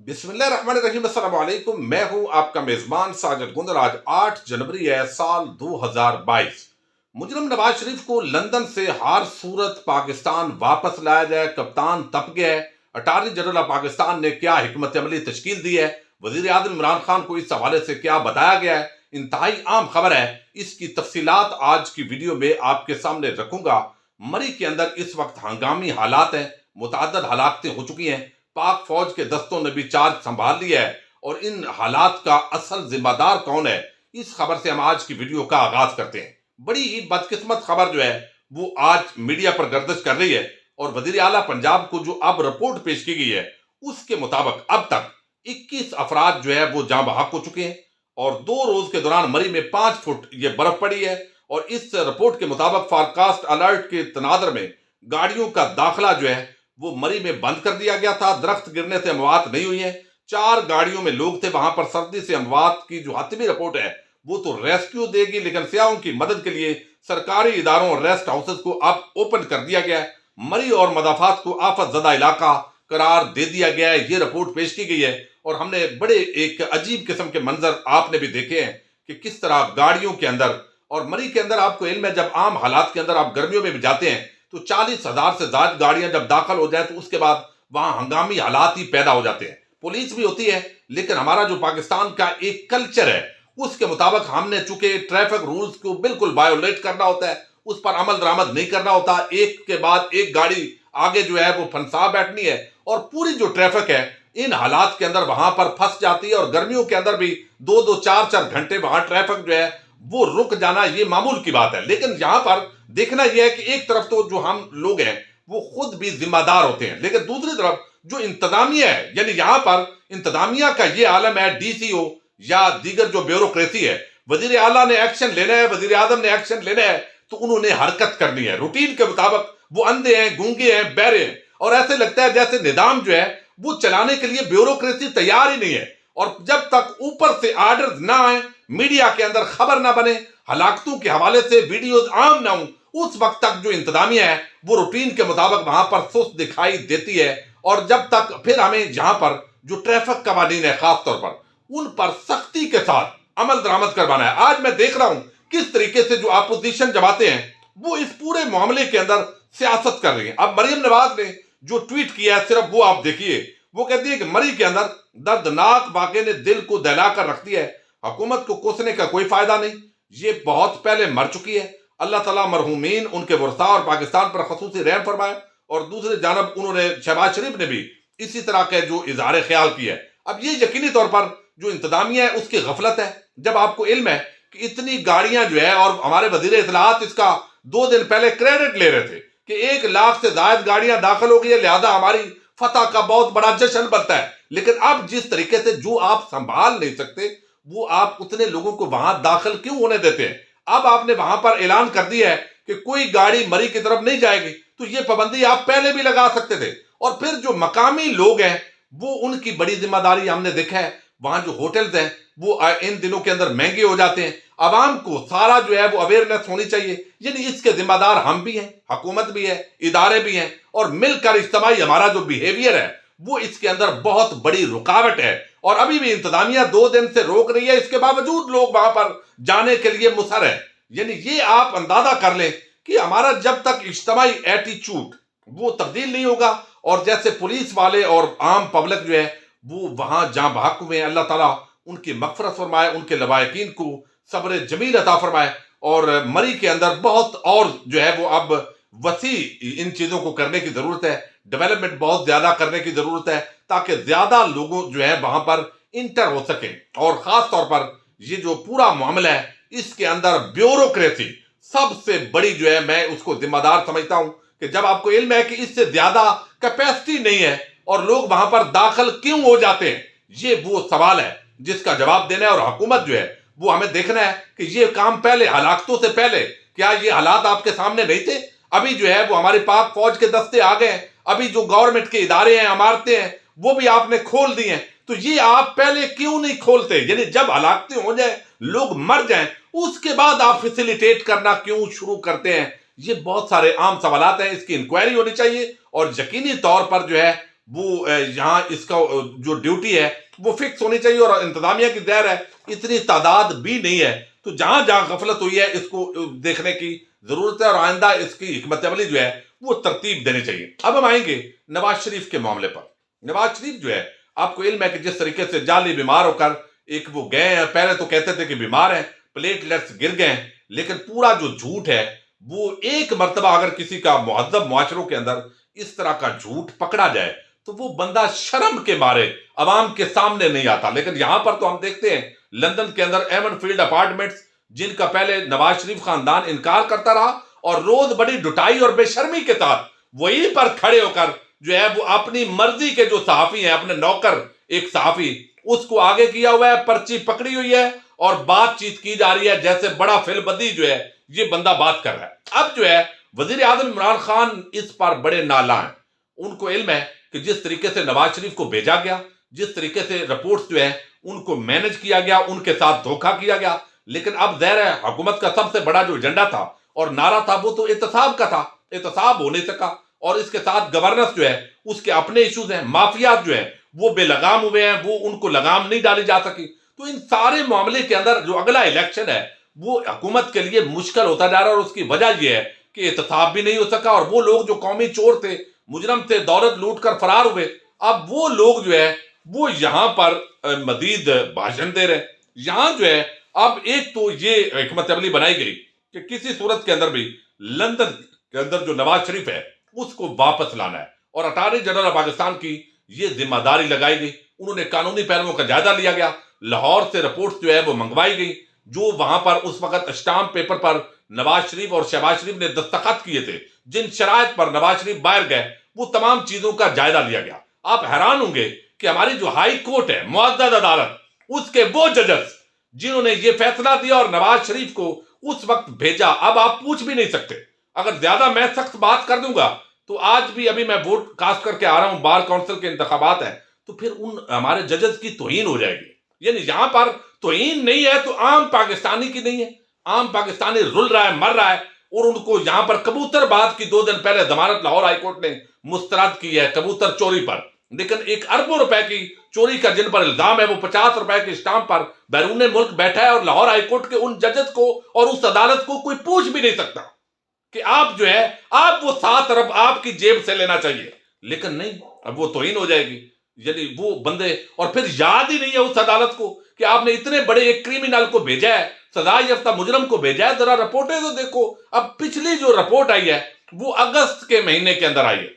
बिस्मिल्लाहिर्रहमानिर्रहीम। अस्सलाम वालेकुम। मैं हूं आपका मेजबान साजिद गुंदर। आज 8 जनवरी है, साल 2022। मुजरिम नवाज शरीफ को लंदन से हार सूरत पाकिस्तान वापस लाया जाए, कप्तान तप गया है। अटारनी जनरल ऑफ पाकिस्तान ने क्या हिकमत अमली तश्कील दी है, वजीर आजम इमरान खान को इस हवाले से क्या बताया गया है, इंतहाई आम खबर है। इसकी तफसीलात आज की वीडियो में आपके सामने रखूंगा। मरी के अंदर इस वक्त हंगामी हालात हैं, मुतअद्दिद हलाकतें हो चुकी हैं। पाक फौज के दस्तों ने भी चार्ज संभाल लिया है और इन हालात का असल जिम्मेदार कौन है, इस खबर से हम आज की वीडियो का आगाज करते हैं। बड़ी ही बदकिस्मत खबर जो है वो आज मीडिया पर गर्दिश कर रही है और वजीर आला पंजाब को जो अब रिपोर्ट पेश की गई है उसके मुताबिक अब तक 21 अफराद जो है वो जाँ बहक हो चुके हैं और 2 रोज के दौरान मरी में 5 फुट ये बर्फ पड़ी है। और इस रिपोर्ट के मुताबिक फॉरकास्ट अलर्ट के तनादर में गाड़ियों का दाखिला जो है वो मरी में बंद कर दिया गया था। दरख्त गिरने से अमवात नहीं हुई है। 4 गाड़ियों में लोग थे, वहां पर सर्दी से अमवात की जो हतमी रिपोर्ट है वो तो रेस्क्यू देगी, लेकिन सियाहों की मदद के लिए सरकारी इदारों और रेस्ट हाउसेस को अब ओपन कर दिया गया है। मरी और मदाफात को आफत ज़दा इलाका करार दे दिया गया है। ये रिपोर्ट पेश की गई है और हमने बड़े एक अजीब किस्म के मंजर आपने भी देखे हैं कि किस तरह गाड़ियों के अंदर और मरी के अंदर आपको इल्म है, जब आम हालात के अंदर आप गर्मियों में भी जाते हैं तो 40,000 से ज्यादा गाड़ियां जब दाखिल हो जाए तो उसके बाद वहां हंगामी हालात ही पैदा हो जाते हैं। पुलिस भी होती है, लेकिन हमारा जो पाकिस्तान का एक कल्चर है उसके मुताबिक हमने चूंकि ट्रैफिक रूल्स को बिल्कुल वायोलेट करना होता है, उस पर अमल दरामद नहीं करना होता। एक के बाद एक गाड़ी आगे जो है वो फंसा बैठनी है और पूरी जो ट्रैफिक है इन हालात के अंदर वहां पर फंस जाती है। और गर्मियों के अंदर भी 2-2 4-4 घंटे वहां ट्रैफिक जो है वो रुक जाना ये मामूल की बात है। लेकिन यहां पर देखना यह है कि एक तरफ तो जो हम लोग हैं वो खुद भी जिम्मेदार होते हैं, लेकिन दूसरी तरफ जो इंतजामिया है, यानी यहां पर इंतजामिया का ये आलम है, डीसीओ या दीगर जो ब्यूरोक्रेसी है, वजीर आला ने एक्शन लेना है, वजीर आजम ने एक्शन लेना है तो उन्होंने हरकत करनी है रूटीन के मुताबिक। वो अंधे हैं, गूंगे हैं, बहरे हैं और ऐसे लगता है जैसे निजाम जो है वो चलाने के लिए ब्यूरोक्रेसी तैयार ही नहीं है। और जब तक ऊपर से आर्डर ना आए, मीडिया के अंदर खबर ना बने, हलाकतों के हवाले से वीडियोज आम ना हो, उस वक्त तक जो इंतजामिया है वो रूटीन के मुताबिक वहां पर सुस्त दिखाई देती है। और जब तक फिर हमें जहां पर जो ट्रैफिक कवानीन है खास तौर पर उन पर सख्ती के साथ अमल दरामद करवाना है। आज मैं देख रहा हूं किस तरीके से जो अपोजिशन जमाते हैं वो इस पूरे मामले के अंदर सियासत कर रही है। अब मरियम नवाज ने जो ट्वीट किया है सिर्फ वो आप देखिए। वो कहती है कि मरी के अंदर दर्दनाक वाक़े ने दिल को दहला कर रख दिया है, हुकूमत को कोसने का कोई फायदा नहीं, ये बहुत पहले मर चुकी है। अल्लाह ताला मरहूमीन, उनके वर्सा और पाकिस्तान पर खसूसी रहम फरमाए। और दूसरी जानब उन्होंने शहबाज शरीफ ने भी इसी तरह का जो इजहार ख्याल किया है। अब ये यकीनी तौर पर जो इंतजामिया है उसकी गफलत है। जब आपको इल्म है कि इतनी गाड़ियां जो है, और हमारे वजीर इत्तलाआत इसका 2 दिन पहले क्रेडिट ले रहे थे कि 1 लाख से ज्यादा गाड़ियां दाखिल हो गई है, लिहाजा हमारी फतह का बहुत बड़ा जश्न बनता है। लेकिन अब जिस तरीके से जो आप संभाल नहीं सकते वो आप उतने लोगों को वहां दाखिल क्यों होने देते हैं। अब आपने वहां पर ऐलान कर दिया है कि कोई गाड़ी मरी की तरफ नहीं जाएगी, तो ये पाबंदी आप पहले भी लगा सकते थे। और फिर जो मकामी लोग हैं वो उनकी बड़ी जिम्मेदारी हमने देखा है। वहां जो होटल्स हैं वो इन दिनों के अंदर महंगे हो जाते हैं। आवाम को सारा जो है वो अवेयरनेस होनी चाहिए, यानी इसके जिम्मेदार हम भी हैं, हुकूमत भी है, इदारे भी हैं, और मिलकर इज्तिमाई हमारा जो बिहेवियर है वो इसके अंदर बहुत बड़ी रुकावट है। और अभी भी इंतजामिया 2 दिन से रोक रही है, इसके बावजूद लोग वहां पर जाने के लिए मुसर है। यानी ये आप अंदाजा कर लें कि हमारा जब तक इज्तिमाई एटीट्यूड वो तब्दील नहीं होगा, और जैसे पुलिस वाले और आम पब्लिक जो है वो वहां जहां बहक हुए हैं, अल्लाह ताला उनकी मगफरत फरमाए, उनके लवायकीन को सब्र जमील अता फरमाए। और मरी के अंदर बहुत और जो है वो अब वसी इन चीजों को करने की जरूरत है, डेवलपमेंट बहुत ज्यादा करने की जरूरत है ताकि ज्यादा लोगों जो है वहां पर इंटर हो सके। और खास तौर पर ये जो पूरा मामला है इसके अंदर ब्यूरोक्रेसी सबसे बड़ी जो है मैं उसको जिम्मेदार समझता हूं कि जब आपको इल्म है कि इससे ज्यादा कैपेसिटी नहीं है और लोग वहां पर दाखिल क्यों हो जाते हैं, ये वो सवाल है जिसका जवाब देना है। और हुकूमत जो है वो हमें देखना है कि ये काम पहले हलाकतों से पहले क्या ये हालात आपके सामने नहीं थे। अभी जो है वो हमारी पाक फौज के दस्ते आ गए, अभी जो गवर्नमेंट के इदारे हैं, इमारतें हैं, वो भी आपने खोल दी हैं, तो ये आप पहले क्यों नहीं खोलते। यानी जब हलाकतें हो जाए, लोग मर जाएं, उसके बाद आप फैसिलिटेट करना क्यों शुरू करते हैं। ये बहुत सारे आम सवालात हैं, इसकी इंक्वायरी होनी चाहिए और यकीनी तौर पर जो है وہ یہاں اس کا جو ڈیوٹی ہے وہ فکس ہونی چاہیے، اور انتظامیہ کی ظاہر ہے اتنی تعداد بھی نہیں ہے، تو جہاں جہاں غفلت ہوئی ہے اس کو دیکھنے کی ضرورت ہے، اور آئندہ اس کی حکمت عملی جو ہے وہ ترتیب دینی چاہیے۔ اب ہم آئیں گے نواز شریف کے معاملے پر۔ نواز شریف جو ہے، آپ کو علم ہے کہ جس طریقے سے جعلی بیمار ہو کر ایک وہ گئے ہیں، پہلے تو کہتے تھے کہ بیمار ہیں، پلیٹلیٹس گر گئے ہیں، لیکن پورا جو جھوٹ ہے وہ ایک مرتبہ اگر کسی کا مہذب معاشروں کے اندر اس طرح کا جھوٹ پکڑا جائے تو وہ بندہ شرم کے مارے عوام کے سامنے نہیں آتا۔ لیکن یہاں پر تو ہم دیکھتے ہیں لندن کے اندر ایمن فیلڈ اپارٹمنٹس، جن کا پہلے نواز شریف خاندان انکار کرتا رہا، اور روز بڑی ڈٹائی اور بے شرمی کے ساتھ وہیں پر کھڑے ہو کر جو ہے وہ اپنی مرضی کے جو صحافی ہیں، اپنے نوکر ایک صحافی، اس کو آگے کیا ہوا ہے، پرچی پکڑی ہوئی ہے، اور بات چیت کی جا رہی ہے جیسے بڑا فل بدی جو ہے یہ بندہ بات کر رہا ہے۔ اب جو ہے وزیر اعظم عمران خان اس پر بڑے نالاں ہیں، ان کو علم ہے کہ جس طریقے سے نواز شریف کو بھیجا گیا، جس طریقے سے رپورٹس جو ہے ان کو مینج کیا گیا، ان کے ساتھ دھوکہ کیا گیا، لیکن اب ظاہر ہے حکومت کا سب سے بڑا جو ایجنڈا تھا اور نعرہ تھا وہ تو احتساب کا تھا، احتساب ہو نہیں سکا، اور اس کے ساتھ گورننس جو ہے اس کے اپنے ایشوز ہیں، مافیات جو ہیں وہ بے لگام ہوئے ہیں، وہ ان کو لگام نہیں ڈالی جا سکی۔ تو ان سارے معاملے کے اندر جو اگلا الیکشن ہے وہ حکومت کے لیے مشکل ہوتا جا رہا ہے، اور اس کی وجہ یہ ہے کہ احتساب بھی نہیں ہو سکا، اور وہ لوگ جو قومی چور تھے، مجرم تھے، دولت لوٹ کر فرار ہوئے، اب وہ لوگ جو ہے وہ یہاں پر مزید بھاشن دے رہے۔ یہاں جو ہے اب ایک تو یہ حکمت عملی بنائی گئی کہ کسی صورت کے اندر بھی لندن کے اندر جو نواز شریف ہے اس کو واپس لانا ہے، اور اٹارنی جنرل آف پاکستان کی یہ ذمہ داری لگائی گئی۔ انہوں نے قانونی پہلوؤں کا جائزہ لیا گیا، لاہور سے رپورٹس جو ہے وہ منگوائی گئی، جو وہاں پر اس وقت اسٹامپ پیپر پر نواز شریف اور شہباز شریف نے دستخط کیے تھے، جن شرائط پر نواز شریف باہر گئے، وہ تمام چیزوں کا جائزہ لیا گیا۔ آپ حیران ہوں گے کہ ہماری جو ہائی کورٹ ہے، معزز عدالت، اس کے وہ ججز جنہوں نے یہ فیصلہ دیا اور نواز شریف کو اس وقت بھیجا، اب آپ پوچھ بھی نہیں سکتے۔ اگر زیادہ میں سخت بات کر دوں گا تو آج بھی ابھی میں ووٹ کاسٹ کر کے آ رہا ہوں، بار کونسل کے انتخابات ہیں، تو پھر ان ہمارے ججز کی توہین ہو جائے گی۔ یعنی یہاں پر توہین نہیں ہے تو عام پاکستانی کی نہیں ہے، عام پاکستانی رل رہا ہے، مر رہا ہے، اور ان کو یہاں پر کبوتر بات کی 2 دن پہلے ضمانت لاہور ہائی کورٹ نے مسترد کی ہے کبوتر چوری پر، لیکن 1 ارب روپے کی چوری کا جن پر الزام ہے وہ 50 روپے کے اسٹامپ پر بیرون ملک بیٹھا ہے، اور لاہور ہائی کورٹ کے ان ججز کو اور اس عدالت کو کوئی پوچھ بھی نہیں سکتا کہ آپ جو ہے آپ وہ 7 ارب آپ کی جیب سے لینا چاہیے، لیکن نہیں، اب وہ توہین ہو جائے گی۔ یعنی وہ بندے، اور پھر یاد ہی نہیں ہے اس عدالت کو کہ آپ نے اتنے بڑے ایک کریمنل کو بھیجا ہے، سزا یافتہ مجرم کو بھیجا ہے، ذرا رپورٹیں تو دیکھو۔ اب پچھلی جو رپورٹ آئی ہے وہ اگست کے مہینے کے اندر آئی ہے،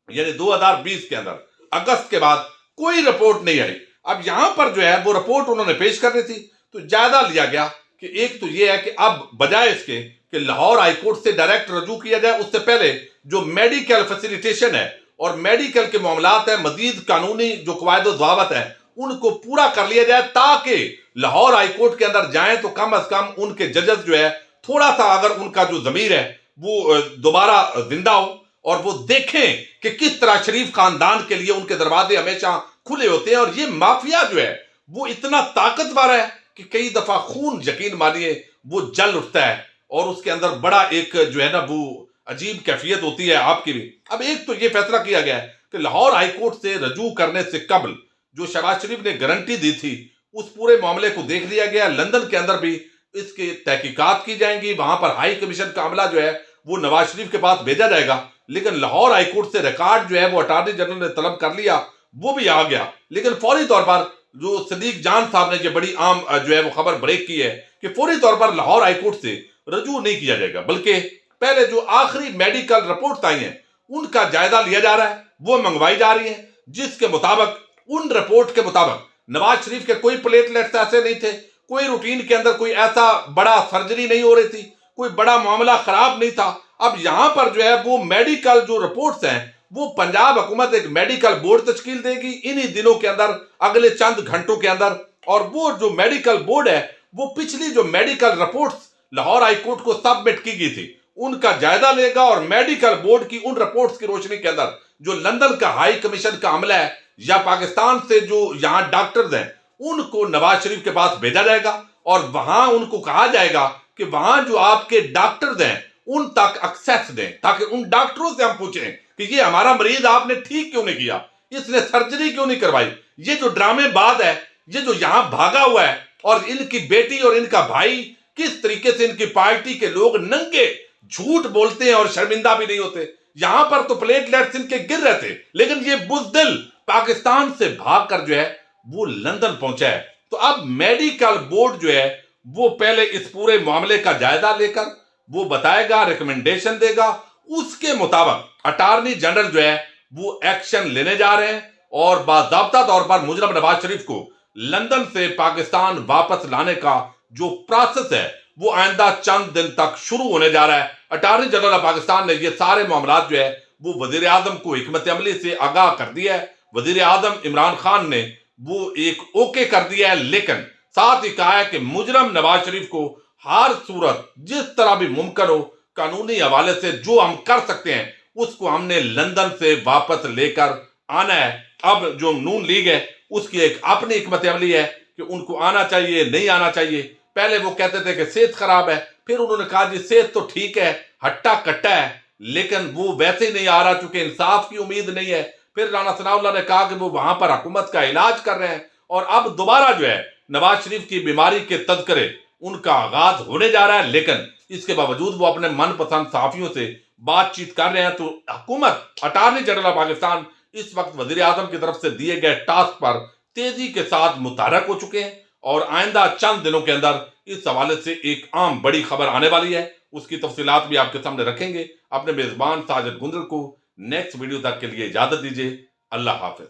یعنی 2020 کے اندر، اگست کے بعد کوئی رپورٹ نہیں آئی۔ اب یہاں پر جو ہے وہ رپورٹ انہوں نے پیش کرنی تھی، تو جائزہ لیا گیا کہ ایک تو یہ ہے کہ اب بجائے اس کے کہ لاہور ہائی کورٹ سے ڈائریکٹ رجوع کیا جائے، اس سے پہلے جو میڈیکل فیسیلیٹیشن ہے اور میڈیکل کے معاملات ہیں، مزید قانونی جو قواعد و ضوابط ہیں ان کو پورا کر لیا جائے، تاکہ لاہور ہائی کورٹ کے اندر جائیں تو کم از کم ان کے ججز جو ہے تھوڑا سا اگر ان کا جو ضمیر ہے وہ دوبارہ زندہ ہو، اور وہ دیکھیں کہ کس طرح شریف خاندان کے لیے ان کے دروازے ہمیشہ کھلے ہوتے ہیں، اور یہ مافیا جو ہے وہ اتنا طاقتور ہے کہ کئی دفعہ خون یقین مانیے وہ جل اٹھتا ہے، اور اس کے اندر بڑا ایک جو ہے نا وہ عجیب کیفیت ہوتی ہے آپ کی بھی۔ اب ایک تو یہ فیصلہ کیا گیا ہے کہ لاہور ہائی کورٹ سے رجوع کرنے سے قبل جو شہباز شریف نے گارنٹی دی تھی اس پورے معاملے کو دیکھ لیا گیا۔ لندن کے اندر بھی اس کی تحقیقات کی جائیں گی، وہاں پر ہائی کمیشن کا عملہ جو ہے وہ نواز شریف کے پاس بھیجا جائے گا، لیکن لاہور ہائی کورٹ سے ریکارڈ جو ہے وہ اٹارنی جنرل نے طلب کر لیا، وہ بھی آ گیا، لیکن فوری طور پر جو صدیق جان صاحب نے یہ بڑی عام جو ہے وہ خبر بریک کی ہے کہ فوری طور پر لاہور ہائی کورٹ سے رجوع نہیں کیا جائے گا، بلکہ پہلے جو آخری میڈیکل رپورٹ آئی ہیں ان کا جائزہ لیا جا رہا ہے، وہ منگوائی جا رہی ہیں، جس کے مطابق ان رپورٹ کے مطابق نواز شریف کے کوئی پلیٹلیٹس ایسے نہیں تھے، کوئی روٹین کے اندر کوئی ایسا بڑا سرجری نہیں ہو رہی تھی، کوئی بڑا معاملہ خراب نہیں تھا۔ اب یہاں پر جو ہے وہ میڈیکل جو رپورٹس ہیں وہ پنجاب حکومت ایک میڈیکل بورڈ تشکیل دے گی انہی دنوں کے اندر، اگلے چند گھنٹوں کے اندر، اور وہ جو میڈیکل بورڈ ہے وہ پچھلی جو medical reports Lahore high court کو سبمٹ کی گئی تھی ان کا جائزہ لے گا، اور میڈیکل بورڈ کی ان رپورٹس کی روشنی کے اندر جو لندن کا ہائی کمیشن کا عملہ ہے یا پاکستان سے جو یہاں ڈاکٹرز ہیں ان کو نواز شریف کے پاس بھیجا جائے گا، اور وہاں ان کو کہا جائے گا کہ وہاں جو آپ کے ڈاکٹرز ہیں उन तक एक्सेस दें, ताकि उन डॉक्टरों से हम पूछें कि ये हमारा मरीज आपने ठीक क्यों नहीं किया, इसने सर्जरी क्यों नहीं करवाई। ये जो ड्रामेबाज है, ये जो यहां भागा हुआ है, और इनकी बेटी और इनका भाई, किस तरीके से इनकी पार्टी के लोग नंगे झूठ बोलते हैं और शर्मिंदा भी नहीं होते। यहां पर तो प्लेटलेट्स इनके गिर रहे थे, लेकिन ये बुज़दिल पाकिस्तान से भागकर जो है वो लंदन पहुंचा है। तो अब मेडिकल बोर्ड जो है वो पहले इस पूरे मामले का जायजा लेकर वो बताएगा, रिकमेंडेशन देगा, उसके मुताबिक अटॉर्नी जनरल जो है वो एक्शन लेने जा रहे हैं, और बाज़ाब्ता तौर पर मुजरम नवाज शरीफ को लंदन से पाकिस्तान वापस लाने का जो प्रोसेस है वो आइंदा चंद दिन तक शुरू होने जा रहा है। अटॉर्नी जनरल ऑफ पाकिस्तान ने ये सारे मामलात जो है वो वजीर आजम को हिकमत अमली से आगाह कर दिया है। वजीर आजम इमरान खान ने वो एक ओके कर दिया है, लेकिन साथ ही कहा है कि मुजरम नवाज शरीफ को हर सूरत जिस तरह भी मुमकिन हो कानूनी हवाले से जो हम कर सकते हैं उसको हमने लंदन से वापस लेकर आना है। अब जो नून लीग है उसकी एक अपनी हिकमत अमली है कि उनको आना चाहिए, नहीं आना चाहिए। पहले वो कहते थे कि सेहत खराब है, फिर उन्होंने कहा जी सेहत तो ठीक है, हट्टा कट्टा है, लेकिन वो वैसे ही नहीं आ रहा चूंकि इंसाफ की उम्मीद नहीं है। फिर राना सनाउल्लाह ने कहा कि वो वहां पर हुकूमत का इलाज कर रहे हैं, और अब दोबारा जो है नवाज शरीफ की बीमारी के तज़किरे उनका आगाज होने जा रहा है, लेकिन इसके बावजूद वो अपने मनपसंद सहाफियों से बातचीत कर रहे हैं। तो हुकूमत, अटॉर्नी जनरल ऑफ पाकिस्तान इस वक्त वजीर आजम की तरफ से दिए गए टास्क पर तेजी के साथ मुतहरक हो चुके हैं, और आइंदा चंद दिनों के अंदर इस हवाले से एक आम बड़ी खबर आने वाली है। उसकी तफसीलात भी आपके सामने रखेंगे। अपने मेजबान साजिद गुंजर को नेक्स्ट वीडियो तक के लिए इजाजत दीजिए। अल्लाह हाफिज।